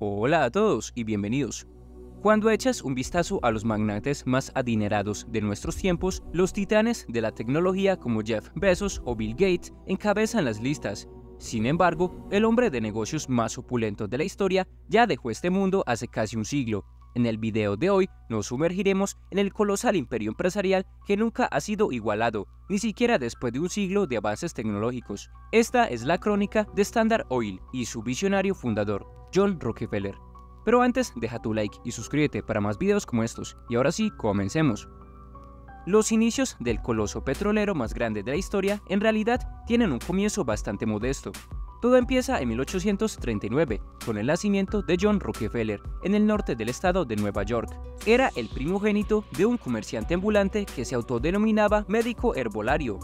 Hola a todos y bienvenidos. Cuando echas un vistazo a los magnates más adinerados de nuestros tiempos, los titanes de la tecnología como Jeff Bezos o Bill Gates encabezan las listas. Sin embargo, el hombre de negocios más opulento de la historia ya dejó este mundo hace casi un siglo. En el video de hoy nos sumergiremos en el colosal imperio empresarial que nunca ha sido igualado, ni siquiera después de un siglo de avances tecnológicos. Esta es la crónica de Standard Oil y su visionario fundador, John Rockefeller. Pero antes, deja tu like y suscríbete para más videos como estos. Y ahora sí, comencemos. Los inicios del coloso petrolero más grande de la historia en realidad tienen un comienzo bastante modesto. Todo empieza en 1839, con el nacimiento de John Rockefeller en el norte del estado de Nueva York. Era el primogénito de un comerciante ambulante que se autodenominaba médico herbolario,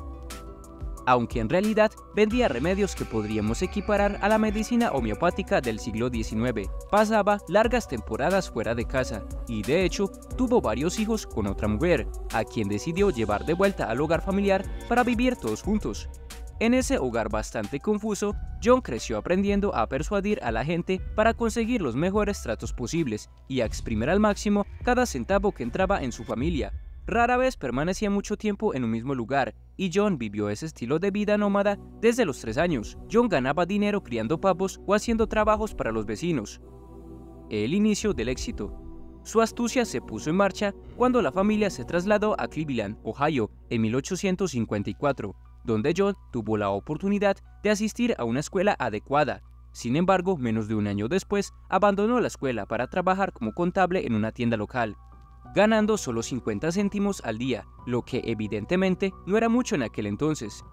aunque en realidad vendía remedios que podríamos equiparar a la medicina homeopática del siglo XIX. Pasaba largas temporadas fuera de casa y de hecho tuvo varios hijos con otra mujer, a quien decidió llevar de vuelta al hogar familiar para vivir todos juntos. En ese hogar bastante confuso, John creció aprendiendo a persuadir a la gente para conseguir los mejores tratos posibles y a exprimir al máximo cada centavo que entraba en su familia. Rara vez permanecía mucho tiempo en un mismo lugar, y John vivió ese estilo de vida nómada desde los 3 años. John ganaba dinero criando pavos o haciendo trabajos para los vecinos. El inicio del éxito. Su astucia se puso en marcha cuando la familia se trasladó a Cleveland, Ohio, en 1854, donde John tuvo la oportunidad de asistir a una escuela adecuada. Sin embargo, menos de un año después, abandonó la escuela para trabajar como contable en una tienda local, ganando solo 50 céntimos al día, lo que evidentemente no era mucho en aquel entonces.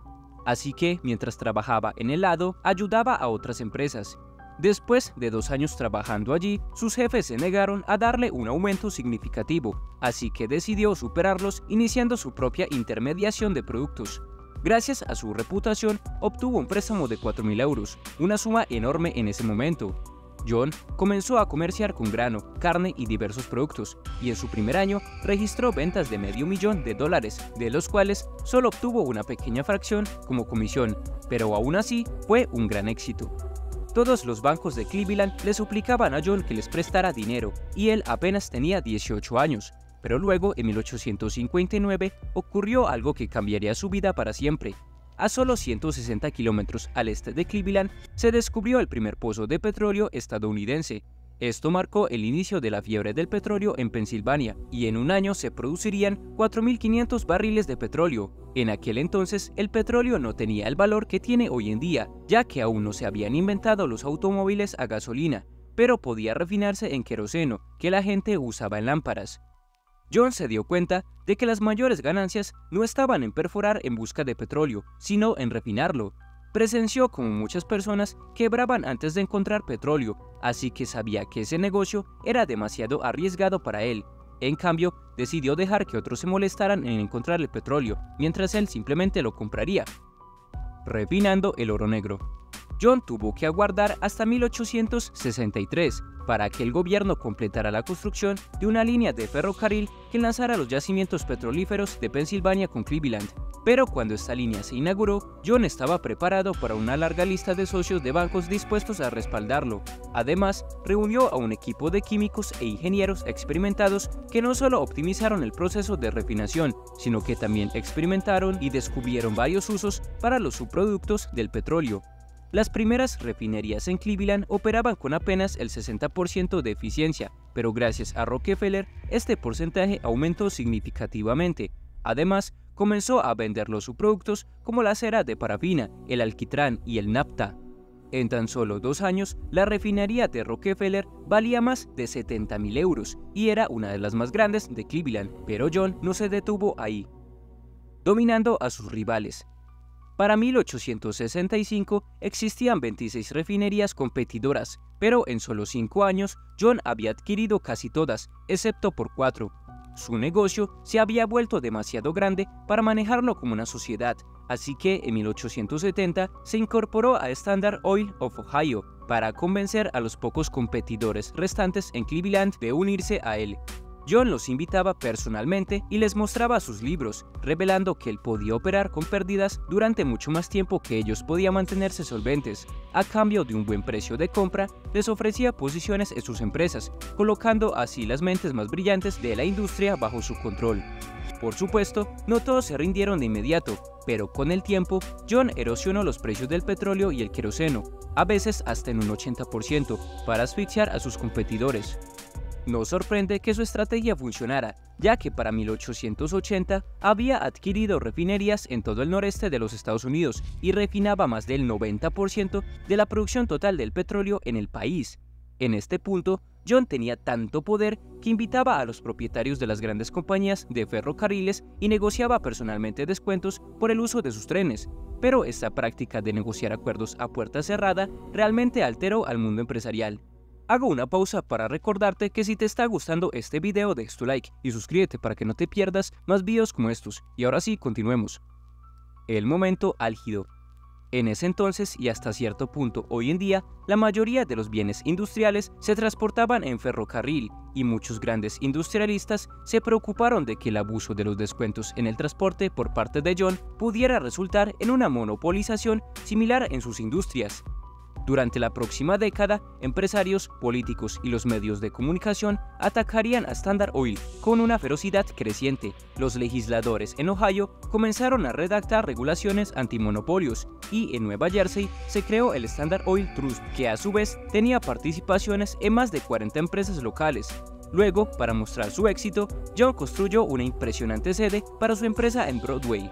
Así que, mientras trabajaba en el lado, ayudaba a otras empresas. Después de 2 años trabajando allí, sus jefes se negaron a darle un aumento significativo, así que decidió superarlos iniciando su propia intermediación de productos. Gracias a su reputación, obtuvo un préstamo de 4.000 euros, una suma enorme en ese momento. John comenzó a comerciar con grano, carne y diversos productos, y en su primer año registró ventas de $500,000, de los cuales solo obtuvo una pequeña fracción como comisión, pero aún así fue un gran éxito. Todos los bancos de Cleveland le suplicaban a John que les prestara dinero, y él apenas tenía 18 años. Pero luego, en 1859, ocurrió algo que cambiaría su vida para siempre. A solo 160 kilómetros al este de Cleveland, se descubrió el primer pozo de petróleo estadounidense. Esto marcó el inicio de la fiebre del petróleo en Pensilvania, y en un año se producirían 4.500 barriles de petróleo. En aquel entonces, el petróleo no tenía el valor que tiene hoy en día, ya que aún no se habían inventado los automóviles a gasolina, pero podía refinarse en queroseno, que la gente usaba en lámparas. John se dio cuenta de que las mayores ganancias no estaban en perforar en busca de petróleo, sino en refinarlo. Presenció como muchas personas quebraban antes de encontrar petróleo, así que sabía que ese negocio era demasiado arriesgado para él. En cambio, decidió dejar que otros se molestaran en encontrar el petróleo, mientras él simplemente lo compraría. Refinando el oro negro. John tuvo que aguardar hasta 1863 para que el gobierno completara la construcción de una línea de ferrocarril que enlazara los yacimientos petrolíferos de Pensilvania con Cleveland. Pero cuando esta línea se inauguró, John estaba preparado para una larga lista de socios de bancos dispuestos a respaldarlo. Además, reunió a un equipo de químicos e ingenieros experimentados que no solo optimizaron el proceso de refinación, sino que también experimentaron y descubrieron varios usos para los subproductos del petróleo. Las primeras refinerías en Cleveland operaban con apenas el 60% de eficiencia, pero gracias a Rockefeller, este porcentaje aumentó significativamente. Además, comenzó a vender los subproductos como la cera de parafina, el alquitrán y el nafta. En tan solo 2 años, la refinería de Rockefeller valía más de 70.000 euros y era una de las más grandes de Cleveland, pero John no se detuvo ahí, dominando a sus rivales. Para 1865 existían 26 refinerías competidoras, pero en solo 5 años John había adquirido casi todas, excepto por 4. Su negocio se había vuelto demasiado grande para manejarlo como una sociedad, así que en 1870 se incorporó a Standard Oil of Ohio para convencer a los pocos competidores restantes en Cleveland de unirse a él. John los invitaba personalmente y les mostraba sus libros, revelando que él podía operar con pérdidas durante mucho más tiempo que ellos podían mantenerse solventes. A cambio de un buen precio de compra, les ofrecía posiciones en sus empresas, colocando así las mentes más brillantes de la industria bajo su control. Por supuesto, no todos se rindieron de inmediato, pero con el tiempo, John erosionó los precios del petróleo y el queroseno, a veces hasta en un 80%, para asfixiar a sus competidores. No sorprende que su estrategia funcionara, ya que para 1880 había adquirido refinerías en todo el noreste de los Estados Unidos y refinaba más del 90% de la producción total del petróleo en el país. En este punto, John tenía tanto poder que invitaba a los propietarios de las grandes compañías de ferrocarriles y negociaba personalmente descuentos por el uso de sus trenes. Pero esta práctica de negociar acuerdos a puerta cerrada realmente alteró al mundo empresarial. Hago una pausa para recordarte que si te está gustando este video dejes tu like y suscríbete para que no te pierdas más videos como estos. Y ahora sí, continuemos. El momento álgido. En ese entonces y hasta cierto punto hoy en día, la mayoría de los bienes industriales se transportaban en ferrocarril y muchos grandes industrialistas se preocuparon de que el abuso de los descuentos en el transporte por parte de John pudiera resultar en una monopolización similar en sus industrias. Durante la próxima década, empresarios, políticos y los medios de comunicación atacarían a Standard Oil con una ferocidad creciente. Los legisladores en Ohio comenzaron a redactar regulaciones antimonopolios y en Nueva Jersey se creó el Standard Oil Trust, que a su vez tenía participaciones en más de 40 empresas locales. Luego, para mostrar su éxito, John construyó una impresionante sede para su empresa en Broadway.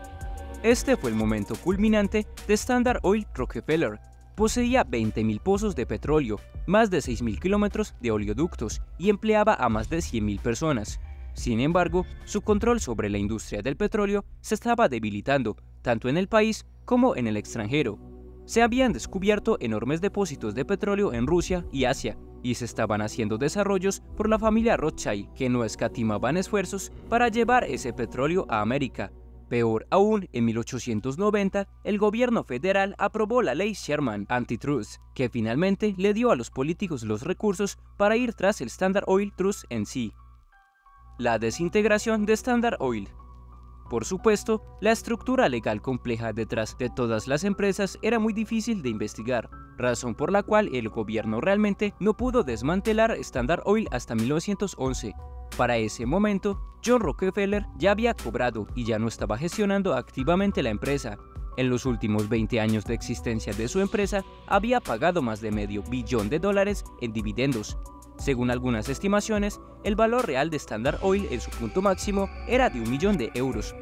Este fue el momento culminante de Standard Oil Rockefeller. Poseía 20.000 pozos de petróleo, más de 6.000 kilómetros de oleoductos y empleaba a más de 100.000 personas. Sin embargo, su control sobre la industria del petróleo se estaba debilitando, tanto en el país como en el extranjero. Se habían descubierto enormes depósitos de petróleo en Rusia y Asia, y se estaban haciendo desarrollos por la familia Rothschild, que no escatimaban esfuerzos para llevar ese petróleo a América. Peor aún, en 1890, el gobierno federal aprobó la ley Sherman Antitrust, que finalmente le dio a los políticos los recursos para ir tras el Standard Oil Trust en sí. La desintegración de Standard Oil. Por supuesto, la estructura legal compleja detrás de todas las empresas era muy difícil de investigar, razón por la cual el gobierno realmente no pudo desmantelar Standard Oil hasta 1911. Para ese momento, John Rockefeller ya había cobrado y ya no estaba gestionando activamente la empresa. En los últimos 20 años de existencia de su empresa, había pagado más de $500 millones en dividendos. Según algunas estimaciones, el valor real de Standard Oil en su punto máximo era de 1 millón de euros,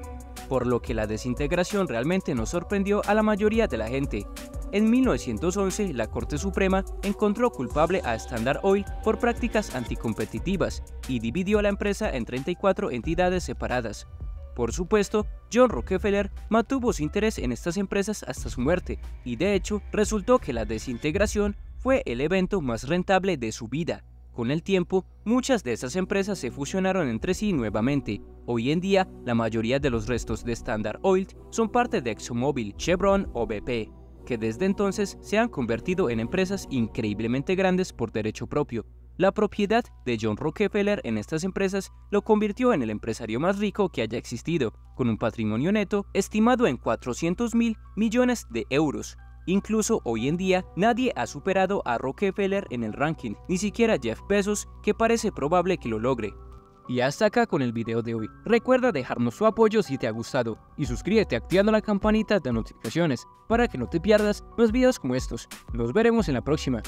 por lo que la desintegración realmente no sorprendió a la mayoría de la gente. En 1911, la Corte Suprema encontró culpable a Standard Oil por prácticas anticompetitivas y dividió la empresa en 34 entidades separadas. Por supuesto, John Rockefeller mantuvo su interés en estas empresas hasta su muerte, y de hecho resultó que la desintegración fue el evento más rentable de su vida. Con el tiempo, muchas de esas empresas se fusionaron entre sí nuevamente. Hoy en día, la mayoría de los restos de Standard Oil son parte de ExxonMobil, Chevron o BP, que desde entonces se han convertido en empresas increíblemente grandes por derecho propio. La propiedad de John Rockefeller en estas empresas lo convirtió en el empresario más rico que haya existido, con un patrimonio neto estimado en 400.000 millones de euros. Incluso hoy en día nadie ha superado a Rockefeller en el ranking, ni siquiera Jeff Bezos, que parece probable que lo logre. Y hasta acá con el video de hoy. Recuerda dejarnos su apoyo si te ha gustado y suscríbete activando la campanita de notificaciones para que no te pierdas más videos como estos. Nos veremos en la próxima.